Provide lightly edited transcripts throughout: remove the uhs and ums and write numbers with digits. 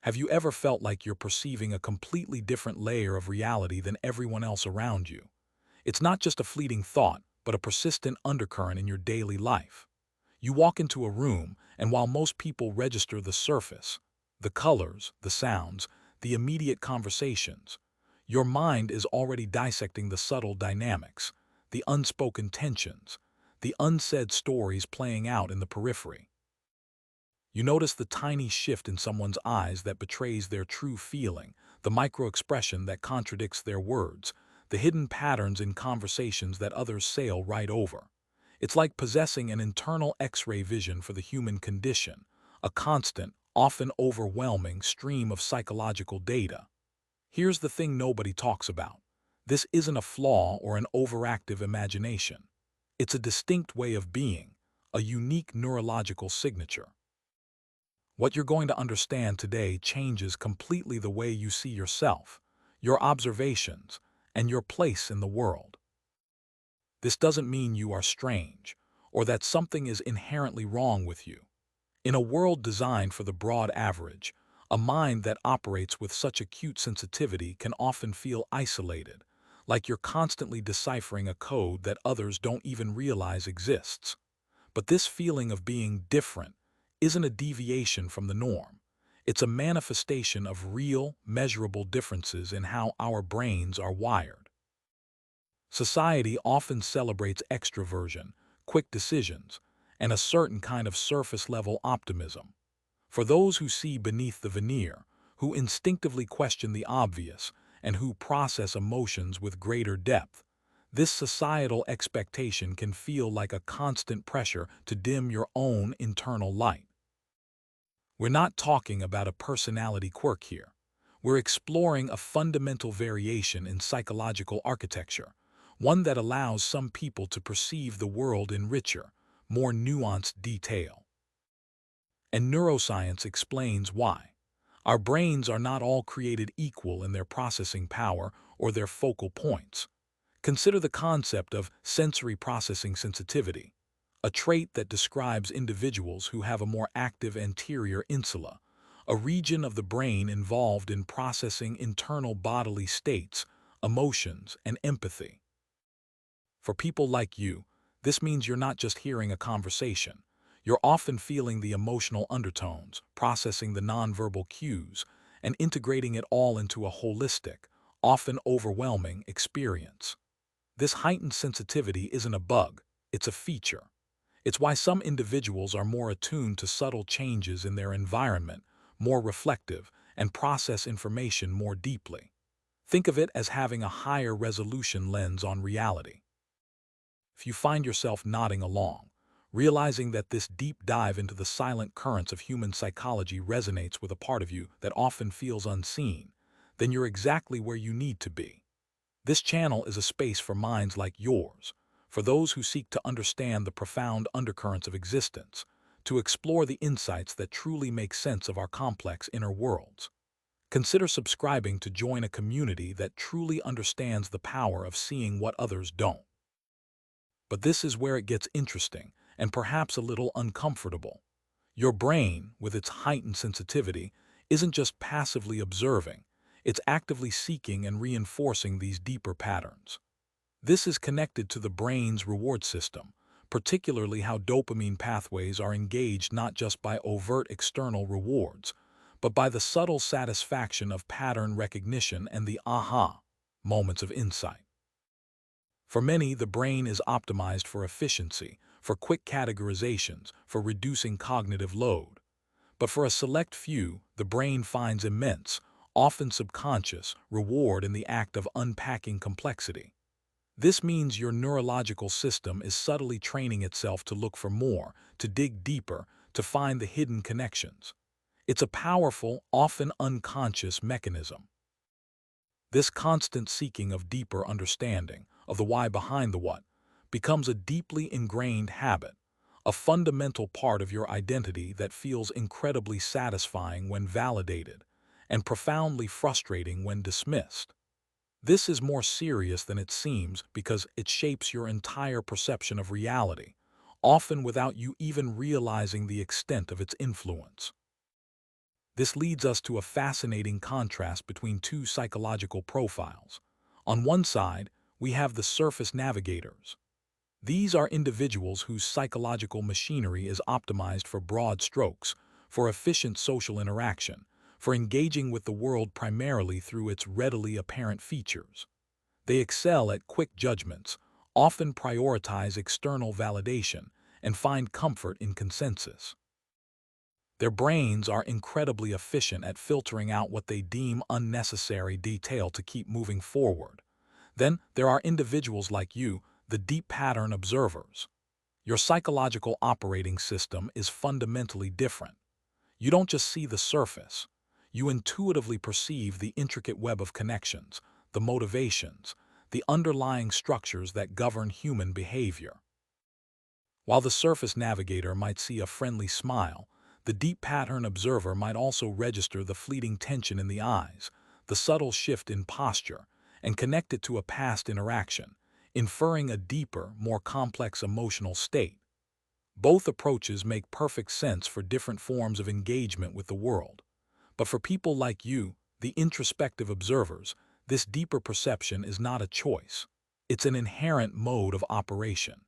Have you ever felt like you're perceiving a completely different layer of reality than everyone else around you? It's not just a fleeting thought, but a persistent undercurrent in your daily life. You walk into a room, and while most people register the surface, the colors, the sounds, the immediate conversations, your mind is already dissecting the subtle dynamics, the unspoken tensions, the unsaid stories playing out in the periphery. You notice the tiny shift in someone's eyes that betrays their true feeling, the micro-expression that contradicts their words, the hidden patterns in conversations that others sail right over. It's like possessing an internal X-ray vision for the human condition, a constant, often overwhelming stream of psychological data. Here's the thing nobody talks about. This isn't a flaw or an overactive imagination. It's a distinct way of being, a unique neurological signature. What you're going to understand today changes completely the way you see yourself, your observations, and your place in the world. This doesn't mean you are strange, or that something is inherently wrong with you. In a world designed for the broad average, a mind that operates with such acute sensitivity can often feel isolated, like you're constantly deciphering a code that others don't even realize exists. But this feeling of being different isn't a deviation from the norm. It's a manifestation of real, measurable differences in how our brains are wired. Society often celebrates extroversion, quick decisions, and a certain kind of surface-level optimism. For those who see beneath the veneer, who instinctively question the obvious, and who process emotions with greater depth, this societal expectation can feel like a constant pressure to dim your own internal light. We're not talking about a personality quirk here. We're exploring a fundamental variation in psychological architecture, one that allows some people to perceive the world in richer, more nuanced detail. And neuroscience explains why. Our brains are not all created equal in their processing power or their focal points. Consider the concept of sensory processing sensitivity, a trait that describes individuals who have a more active anterior insula, a region of the brain involved in processing internal bodily states, emotions, and empathy. For people like you, this means you're not just hearing a conversation. You're often feeling the emotional undertones, processing the nonverbal cues, and integrating it all into a holistic, often overwhelming experience. This heightened sensitivity isn't a bug, it's a feature. It's why some individuals are more attuned to subtle changes in their environment, more reflective, and process information more deeply. Think of it as having a higher resolution lens on reality. If you find yourself nodding along, realizing that this deep dive into the silent currents of human psychology resonates with a part of you that often feels unseen, then you're exactly where you need to be. This channel is a space for minds like yours, for those who seek to understand the profound undercurrents of existence, to explore the insights that truly make sense of our complex inner worlds. Consider subscribing to join a community that truly understands the power of seeing what others don't. But this is where it gets interesting, and perhaps a little uncomfortable. Your brain, with its heightened sensitivity, isn't just passively observing, it's actively seeking and reinforcing these deeper patterns. This is connected to the brain's reward system, particularly how dopamine pathways are engaged not just by overt external rewards, but by the subtle satisfaction of pattern recognition and the aha moments of insight. For many, the brain is optimized for efficiency, for quick categorizations, for reducing cognitive load. But for a select few, the brain finds immense, often subconscious, reward in the act of unpacking complexity. This means your neurological system is subtly training itself to look for more, to dig deeper, to find the hidden connections. It's a powerful, often unconscious mechanism. This constant seeking of deeper understanding, of the why behind the what, becomes a deeply ingrained habit, a fundamental part of your identity that feels incredibly satisfying when validated and profoundly frustrating when dismissed. This is more serious than it seems because it shapes your entire perception of reality, often without you even realizing the extent of its influence. This leads us to a fascinating contrast between two psychological profiles. On one side, we have the surface navigators. These are individuals whose psychological machinery is optimized for broad strokes, for efficient social interaction, for engaging with the world primarily through its readily apparent features. They excel at quick judgments, often prioritize external validation, and find comfort in consensus. Their brains are incredibly efficient at filtering out what they deem unnecessary detail to keep moving forward. Then there are individuals like you, the deep pattern observers. Your psychological operating system is fundamentally different. You don't just see the surface. You intuitively perceive the intricate web of connections, the motivations, the underlying structures that govern human behavior. While the surface navigator might see a friendly smile, the deep pattern observer might also register the fleeting tension in the eyes, the subtle shift in posture, and connect it to a past interaction, inferring a deeper, more complex emotional state. Both approaches make perfect sense for different forms of engagement with the world. But for people like you, the introspective observers, this deeper perception is not a choice. It's an inherent mode of operation.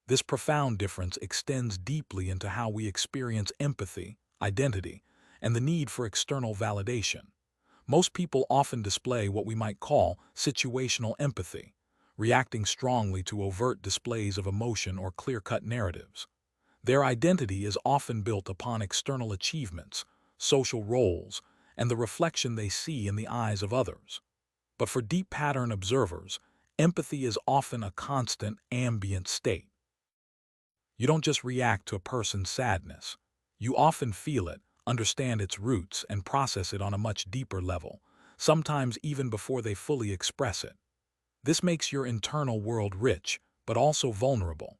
This profound difference extends deeply into how we experience empathy, identity, and the need for external validation. Most people often display what we might call situational empathy, reacting strongly to overt displays of emotion or clear-cut narratives. Their identity is often built upon external achievements, social roles, and the reflection they see in the eyes of others. But for deep pattern observers, empathy is often a constant, ambient state. You don't just react to a person's sadness. You often feel it, understand its roots, and process it on a much deeper level, sometimes even before they fully express it. This makes your internal world rich, but also vulnerable.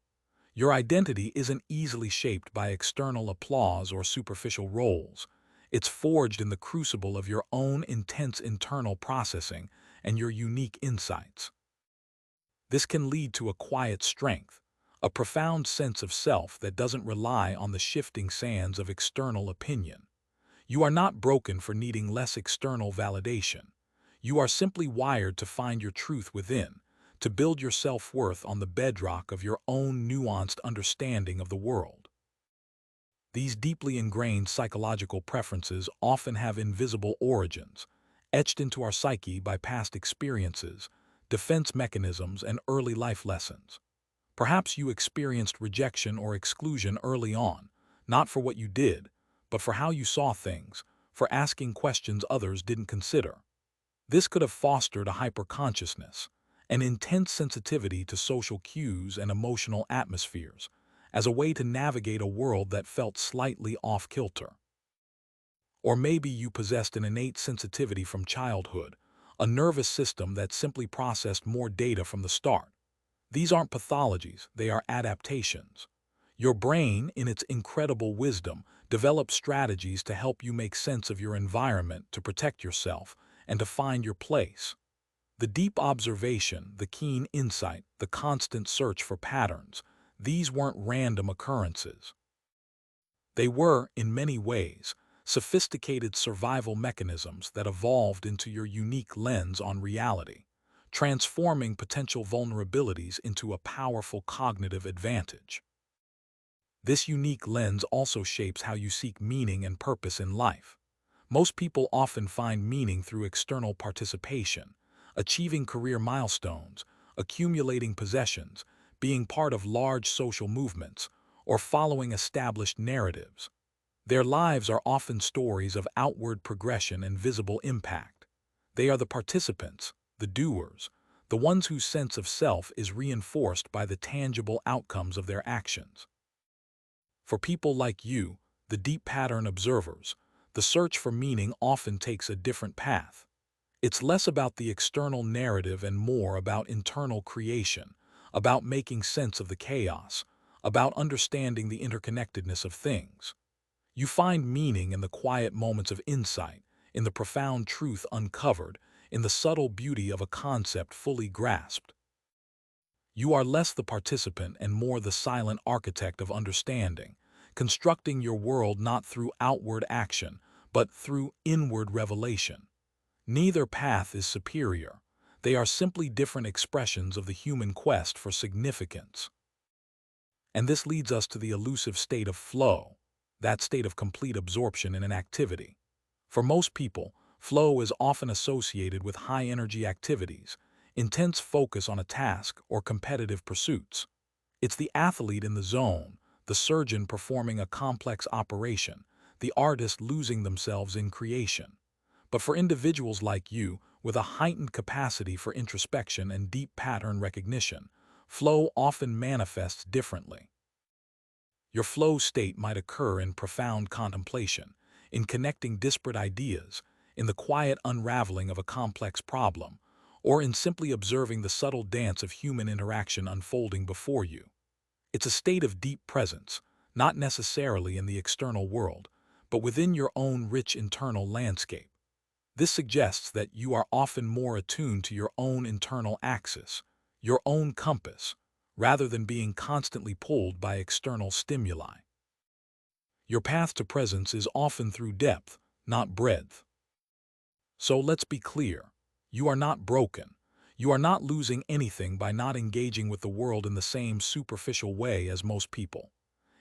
Your identity isn't easily shaped by external applause or superficial roles. It's forged in the crucible of your own intense internal processing and your unique insights. This can lead to a quiet strength, a profound sense of self that doesn't rely on the shifting sands of external opinion. You are not broken for needing less external validation. You are simply wired to find your truth within, to build your self-worth on the bedrock of your own nuanced understanding of the world. These deeply ingrained psychological preferences often have invisible origins, etched into our psyche by past experiences, defense mechanisms, and early life lessons. Perhaps you experienced rejection or exclusion early on, not for what you did, but for how you saw things, for asking questions others didn't consider. This could have fostered a hyperconsciousness, an intense sensitivity to social cues and emotional atmospheres, as a way to navigate a world that felt slightly off-kilter. Or maybe you possessed an innate sensitivity from childhood, a nervous system that simply processed more data from the start. These aren't pathologies, they are adaptations. Your brain, in its incredible wisdom, develops strategies to help you make sense of your environment, to protect yourself, and to find your place. The deep observation, the keen insight, the constant search for patterns, these weren't random occurrences. They were, in many ways, sophisticated survival mechanisms that evolved into your unique lens on reality, transforming potential vulnerabilities into a powerful cognitive advantage. This unique lens also shapes how you seek meaning and purpose in life. Most people often find meaning through external participation, achieving career milestones, accumulating possessions, being part of large social movements, or following established narratives. Their lives are often stories of outward progression and visible impact. They are the participants, the doers, the ones whose sense of self is reinforced by the tangible outcomes of their actions. For people like you, the deep pattern observers, the search for meaning often takes a different path. It's less about the external narrative and more about internal creation, about making sense of the chaos, about understanding the interconnectedness of things. You find meaning in the quiet moments of insight, in the profound truth uncovered, in the subtle beauty of a concept fully grasped. You are less the participant and more the silent architect of understanding, constructing your world not through outward action, but through inward revelation. Neither path is superior. They are simply different expressions of the human quest for significance. And this leads us to the elusive state of flow, that state of complete absorption in an activity. For most people, flow is often associated with high-energy activities, intense focus on a task, or competitive pursuits. It's the athlete in the zone, the surgeon performing a complex operation, the artist losing themselves in creation. But for individuals like you, with a heightened capacity for introspection and deep pattern recognition, flow often manifests differently. Your flow state might occur in profound contemplation, in connecting disparate ideas, in the quiet unraveling of a complex problem, or in simply observing the subtle dance of human interaction unfolding before you. It's a state of deep presence, not necessarily in the external world, but within your own rich internal landscape. This suggests that you are often more attuned to your own internal axis, your own compass, rather than being constantly pulled by external stimuli. Your path to presence is often through depth, not breadth. So let's be clear. You are not broken. You are not losing anything by not engaging with the world in the same superficial way as most people.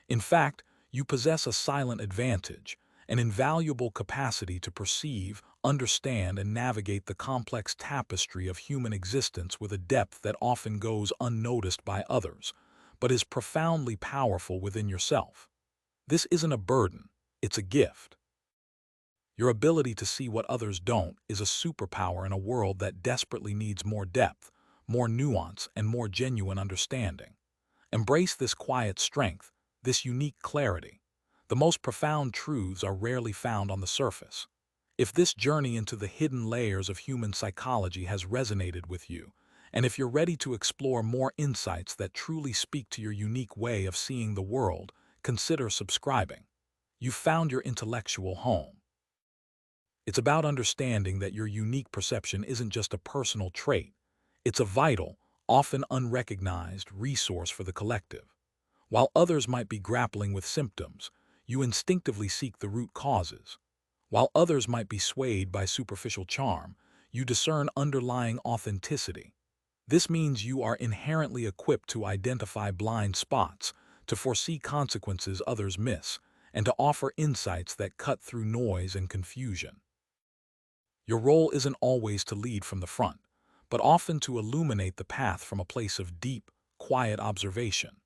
In fact, you possess a silent advantage, an invaluable capacity to perceive, understand, and navigate the complex tapestry of human existence with a depth that often goes unnoticed by others, but is profoundly powerful within yourself. This isn't a burden, it's a gift. Your ability to see what others don't is a superpower in a world that desperately needs more depth, more nuance, and more genuine understanding. Embrace this quiet strength, this unique clarity. The most profound truths are rarely found on the surface. If this journey into the hidden layers of human psychology has resonated with you, and if you're ready to explore more insights that truly speak to your unique way of seeing the world, consider subscribing. You've found your intellectual home. It's about understanding that your unique perception isn't just a personal trait. It's a vital, often unrecognized resource for the collective. While others might be grappling with symptoms, you instinctively seek the root causes. While others might be swayed by superficial charm, you discern underlying authenticity. This means you are inherently equipped to identify blind spots, to foresee consequences others miss, and to offer insights that cut through noise and confusion. Your role isn't always to lead from the front, but often to illuminate the path from a place of deep, quiet observation.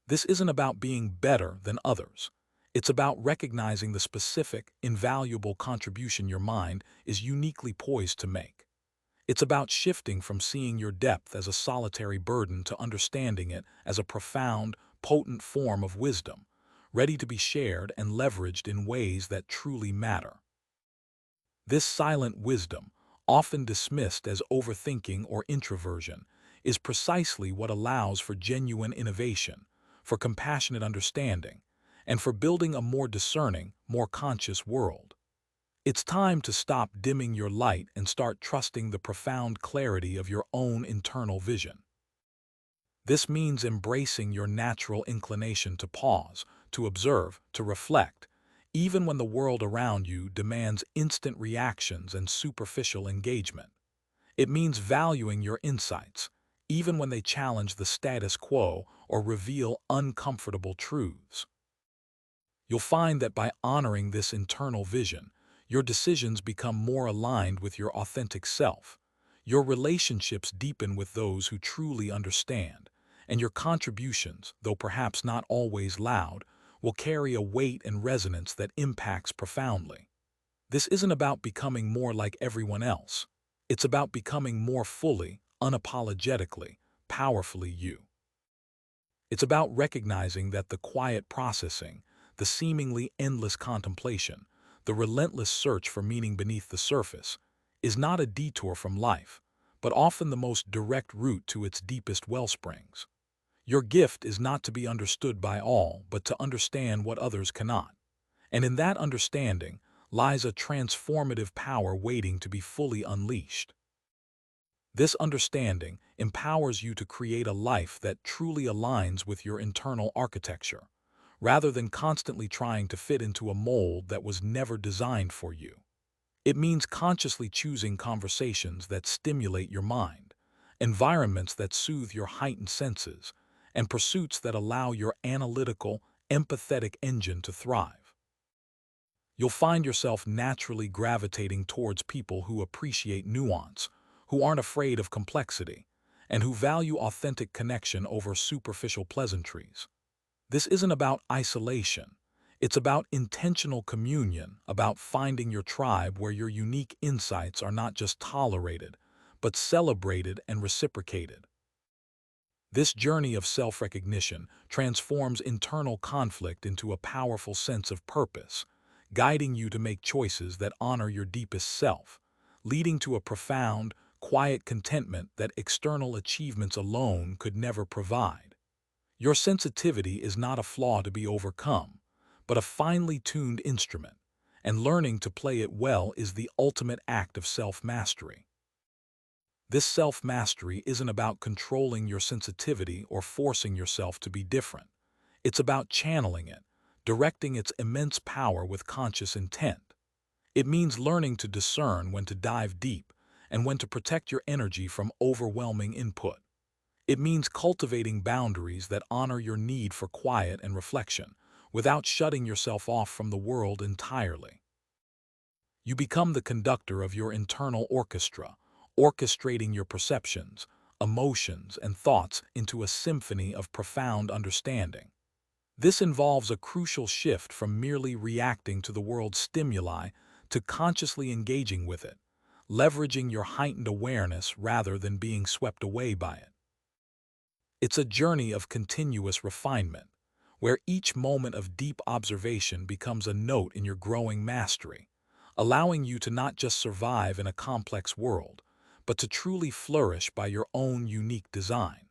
This isn't about being better than others. It's about recognizing the specific, invaluable contribution your mind is uniquely poised to make. It's about shifting from seeing your depth as a solitary burden to understanding it as a profound, potent form of wisdom, ready to be shared and leveraged in ways that truly matter. This silent wisdom, often dismissed as overthinking or introversion, is precisely what allows for genuine innovation, for compassionate understanding, and for building a more discerning, more conscious world. It's time to stop dimming your light and start trusting the profound clarity of your own internal vision. This means embracing your natural inclination to pause, to observe, to reflect, even when the world around you demands instant reactions and superficial engagement. It means valuing your insights, even when they challenge the status quo or reveal uncomfortable truths. You'll find that by honoring this internal vision, your decisions become more aligned with your authentic self, your relationships deepen with those who truly understand, and your contributions, though perhaps not always loud, will carry a weight and resonance that impacts profoundly. This isn't about becoming more like everyone else. It's about becoming more fully, unapologetically, powerfully you. It's about recognizing that the quiet processing, the seemingly endless contemplation, the relentless search for meaning beneath the surface, is not a detour from life, but often the most direct route to its deepest wellsprings. Your gift is not to be understood by all, but to understand what others cannot. And in that understanding lies a transformative power waiting to be fully unleashed. This understanding empowers you to create a life that truly aligns with your internal architecture, rather than constantly trying to fit into a mold that was never designed for you. It means consciously choosing conversations that stimulate your mind, environments that soothe your heightened senses, and pursuits that allow your analytical, empathetic engine to thrive. You'll find yourself naturally gravitating towards people who appreciate nuance, who aren't afraid of complexity, and who value authentic connection over superficial pleasantries. This isn't about isolation. It's about intentional communion, about finding your tribe where your unique insights are not just tolerated, but celebrated and reciprocated. This journey of self-recognition transforms internal conflict into a powerful sense of purpose, guiding you to make choices that honor your deepest self, leading to a profound, quiet contentment that external achievements alone could never provide. Your sensitivity is not a flaw to be overcome, but a finely tuned instrument, and learning to play it well is the ultimate act of self-mastery. This self-mastery isn't about controlling your sensitivity or forcing yourself to be different. It's about channeling it, directing its immense power with conscious intent. It means learning to discern when to dive deep and when to protect your energy from overwhelming input. It means cultivating boundaries that honor your need for quiet and reflection, without shutting yourself off from the world entirely. You become the conductor of your internal orchestra, orchestrating your perceptions, emotions, and thoughts into a symphony of profound understanding. This involves a crucial shift from merely reacting to the world's stimuli to consciously engaging with it, leveraging your heightened awareness rather than being swept away by it. It's a journey of continuous refinement, where each moment of deep observation becomes a note in your growing mastery, allowing you to not just survive in a complex world, but to truly flourish by your own unique design.